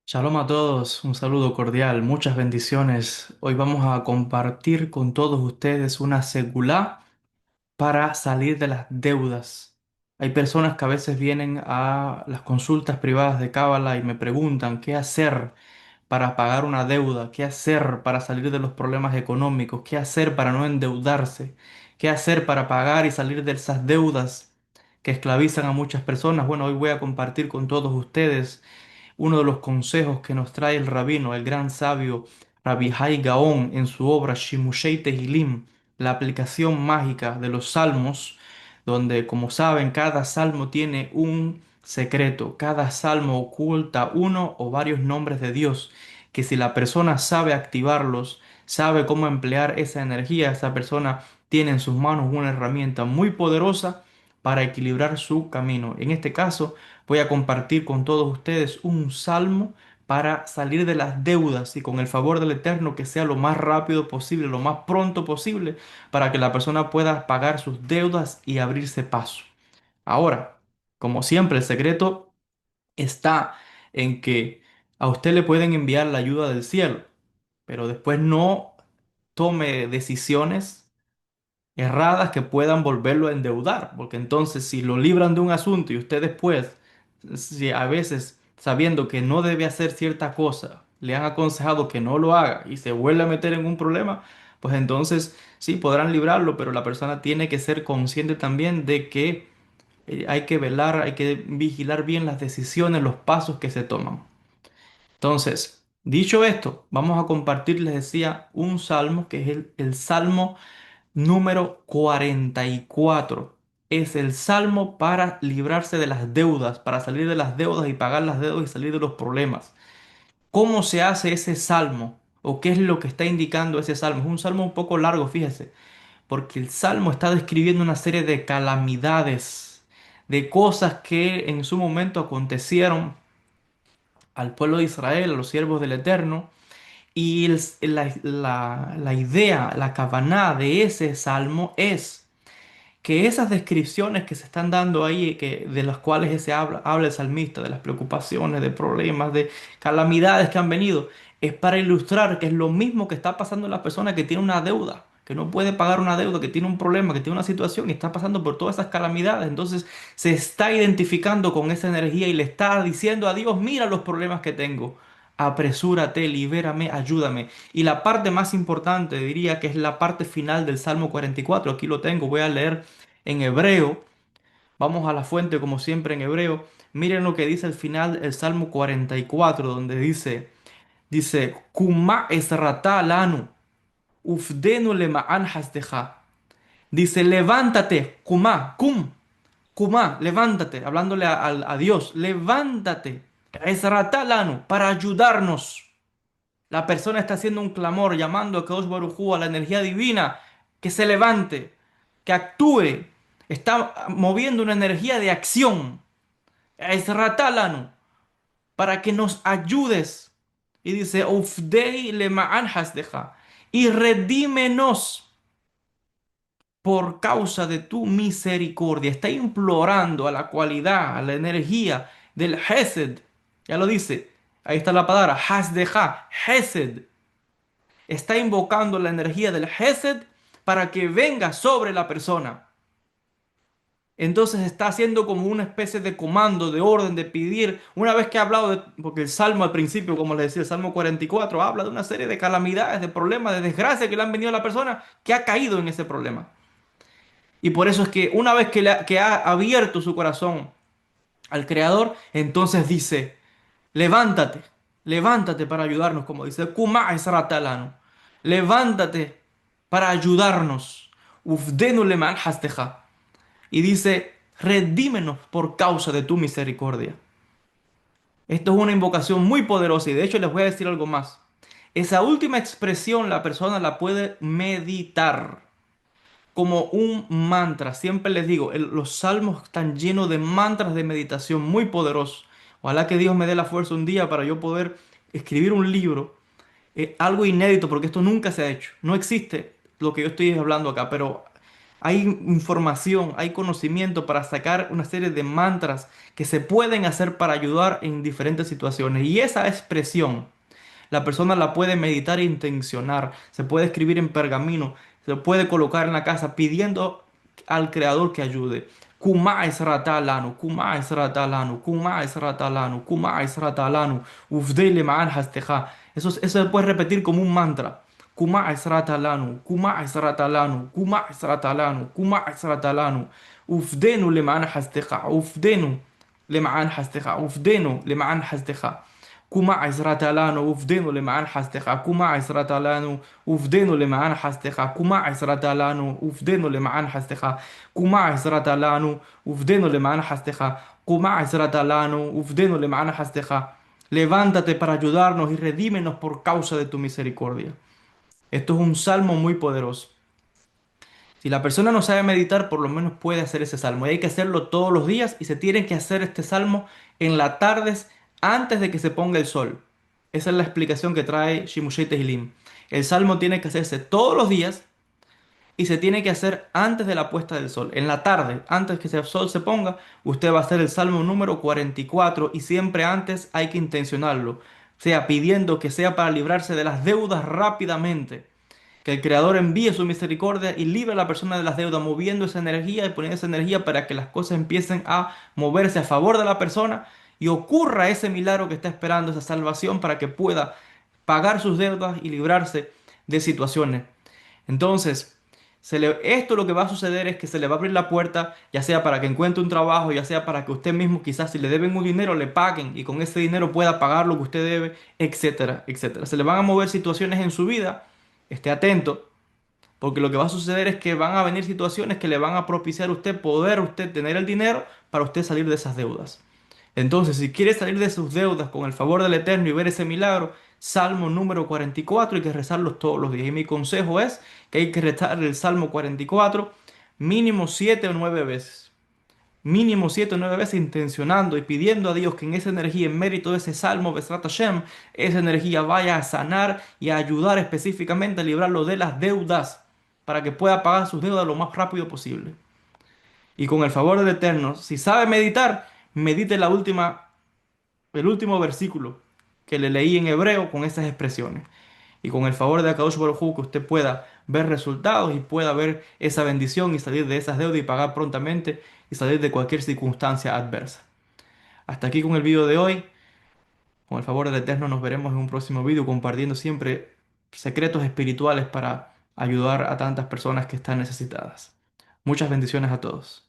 Shalom a todos, un saludo cordial, muchas bendiciones. Hoy vamos a compartir con todos ustedes una segulá para salir de las deudas. Hay personas que a veces vienen a las consultas privadas de Cábala y me preguntan qué hacer para pagar una deuda, qué hacer para salir de los problemas económicos, qué hacer para no endeudarse, qué hacer para pagar y salir de esas deudas que esclavizan a muchas personas. Bueno, hoy voy a compartir con todos ustedes uno de los consejos que nos trae el rabino, el gran sabio Rabbi Hai Gaón en su obra Shimushei Tehilim, la aplicación mágica de los salmos, donde, como saben, cada salmo tiene un secreto, cada salmo oculta uno o varios nombres de Dios, que si la persona sabe activarlos, sabe cómo emplear esa energía, esa persona tiene en sus manos una herramienta muy poderosa para equilibrar su camino. En este caso, voy a compartir con todos ustedes un salmo para salir de las deudas y con el favor del Eterno que sea lo más rápido posible, lo más pronto posible, para que la persona pueda pagar sus deudas y abrirse paso. Ahora, como siempre, el secreto está en que a usted le pueden enviar la ayuda del cielo, pero después no tome decisiones erradas que puedan volverlo a endeudar, porque entonces si lo libran de un asunto y usted después, si a veces sabiendo que no debe hacer cierta cosa, le han aconsejado que no lo haga y se vuelve a meter en un problema, pues entonces sí podrán librarlo, pero la persona tiene que ser consciente también de que hay que velar, hay que vigilar bien las decisiones, los pasos que se toman. Entonces, dicho esto, vamos a compartir, les decía, un salmo que es el Salmo número 44. Es el salmo para librarse de las deudas, para salir de las deudas y pagar las deudas y salir de los problemas. ¿Cómo se hace ese salmo? ¿O qué es lo que está indicando ese salmo? Es un salmo un poco largo, fíjese, porque el salmo está describiendo una serie de calamidades, de cosas que en su momento acontecieron al pueblo de Israel, a los siervos del Eterno. Y la idea, la cabana de ese salmo es que esas descripciones que se están dando ahí, de las cuales se habla el salmista, de las preocupaciones, de problemas, de calamidades que han venido, es para ilustrar que es lo mismo que está pasando en la persona que tiene una deuda, que no puede pagar una deuda, que tiene un problema, que tiene una situación y está pasando por todas esas calamidades. Entonces se está identificando con esa energía y le está diciendo a Dios, mira los problemas que tengo. Apresúrate, libérame, ayúdame. Y la parte más importante, diría que es la parte final del Salmo 44. Aquí lo tengo, voy a leer en hebreo. Vamos a la fuente como siempre en hebreo. Miren lo que dice al final el Salmo 44, donde dice, Kuma esrata lanu, ufdenu lema'an hasdeja. Dice, levántate, Kuma, levántate, hablándole a Dios, levántate, esrata lanu, para ayudarnos. La persona está haciendo un clamor, llamando a Kadosh Baruj Hu, a la energía divina, que se levante, que actúe. Está moviendo una energía de acción. Es Ratalanu, para que nos ayudes. Y dice, Ufdei lema'an hasdeja, y redímenos por causa de tu misericordia. Está implorando a la cualidad, a la energía del Hesed. Ya lo dice. Ahí está la palabra, hasdeja, Hesed. Está invocando la energía del Hesed para que venga sobre la persona. Entonces está haciendo como una especie de comando, de orden, de pedir. Una vez que ha hablado de, porque el Salmo al principio, como les decía, el Salmo 44, habla de una serie de calamidades, de problemas, de desgracias que le han venido a la persona que ha caído en ese problema. Y por eso es que una vez que ha abierto su corazón al Creador, entonces dice, levántate, levántate para ayudarnos, como dice Kuma Esratalano. Levántate para ayudarnos. Ufdenu leman hasteja. Y dice, redímenos por causa de tu misericordia. Esto es una invocación muy poderosa y de hecho les voy a decir algo más. Esa última expresión la persona la puede meditar como un mantra. Siempre les digo, los salmos están llenos de mantras de meditación muy poderosos. Ojalá que Dios me dé la fuerza un día para yo poder escribir un libro, algo inédito, porque esto nunca se ha hecho. No existe lo que yo estoy hablando acá, pero Hay información, hay conocimiento para sacar una serie de mantras que se pueden hacer para ayudar en diferentes situaciones. Y esa expresión la persona la puede meditar e intencionar, se puede escribir en pergamino, se puede colocar en la casa pidiendo al creador que ayude. Kuma Esrata lanu, Kuma Esrata lanu, Kuma Esrata lanu, Kuma Esrata lanu, Ufdele Ma'an Hasteja. Eso se puede repetir como un mantra. Kuma Esrata lanu, Kuma Esrata lanu, Kuma Esrata lanu, Kuma Esrata lanu, Ufdenu le Ma'an Hasteja, Ufdenu le Ma'an Hasteja, Ufdenu le Ma'an Hasteja. Kuma Izratalanu ufdenu lema'an hasteja. Kuma Izratalanu ufdenu lema'an hasteja. Kuma Izratalanu ufdenu lema'an hasteja. Kuma Izratalanu ufdenu lema'an hasteja. Kuma Izratalanu ufdenu lema'an hasteja. Levántate para ayudarnos y redímenos por causa de tu misericordia. Esto es un salmo muy poderoso. Si la persona no sabe meditar, por lo menos puede hacer ese salmo. Y hay que hacerlo todos los días y se tiene que hacer este salmo en las tardes antes de que se ponga el sol. Esa es la explicación que trae Shimushay Tehillim. El salmo tiene que hacerse todos los días y se tiene que hacer antes de la puesta del sol. En la tarde, antes que el sol se ponga, usted va a hacer el salmo número 44 y siempre antes hay que intencionarlo. O sea, pidiendo que sea para librarse de las deudas rápidamente, que el Creador envíe su misericordia y libre a la persona de las deudas, moviendo esa energía y poniendo esa energía para que las cosas empiecen a moverse a favor de la persona y ocurra ese milagro que está esperando, esa salvación para que pueda pagar sus deudas y librarse de situaciones. Entonces, esto lo que va a suceder es que se le va a abrir la puerta, ya sea para que encuentre un trabajo, ya sea para que usted mismo quizás si le deben un dinero le paguen y con ese dinero pueda pagar lo que usted debe, etcétera, etcétera. Se le van a mover situaciones en su vida, esté atento, porque lo que va a suceder es que van a venir situaciones que le van a propiciar a usted poder usted tener el dinero para usted salir de esas deudas. Entonces, si quiere salir de sus deudas con el favor del Eterno y ver ese milagro, Salmo número 44 hay que rezarlo todos los días. Y mi consejo es que hay que rezar el Salmo 44 mínimo 7 o 9 veces. Mínimo 7 o 9 veces intencionando y pidiendo a Dios que en esa energía, en mérito de ese Salmo, Besrat Hashem, esa energía vaya a sanar y a ayudar específicamente a librarlo de las deudas para que pueda pagar sus deudas lo más rápido posible. Y con el favor del Eterno, si sabe meditar, medite el último versículo que le leí en hebreo con esas expresiones. Y con el favor de Akadosh Baruj Hu, que usted pueda ver resultados y pueda ver esa bendición y salir de esas deudas y pagar prontamente y salir de cualquier circunstancia adversa. Hasta aquí con el video de hoy. Con el favor del Eterno nos veremos en un próximo video compartiendo siempre secretos espirituales para ayudar a tantas personas que están necesitadas. Muchas bendiciones a todos.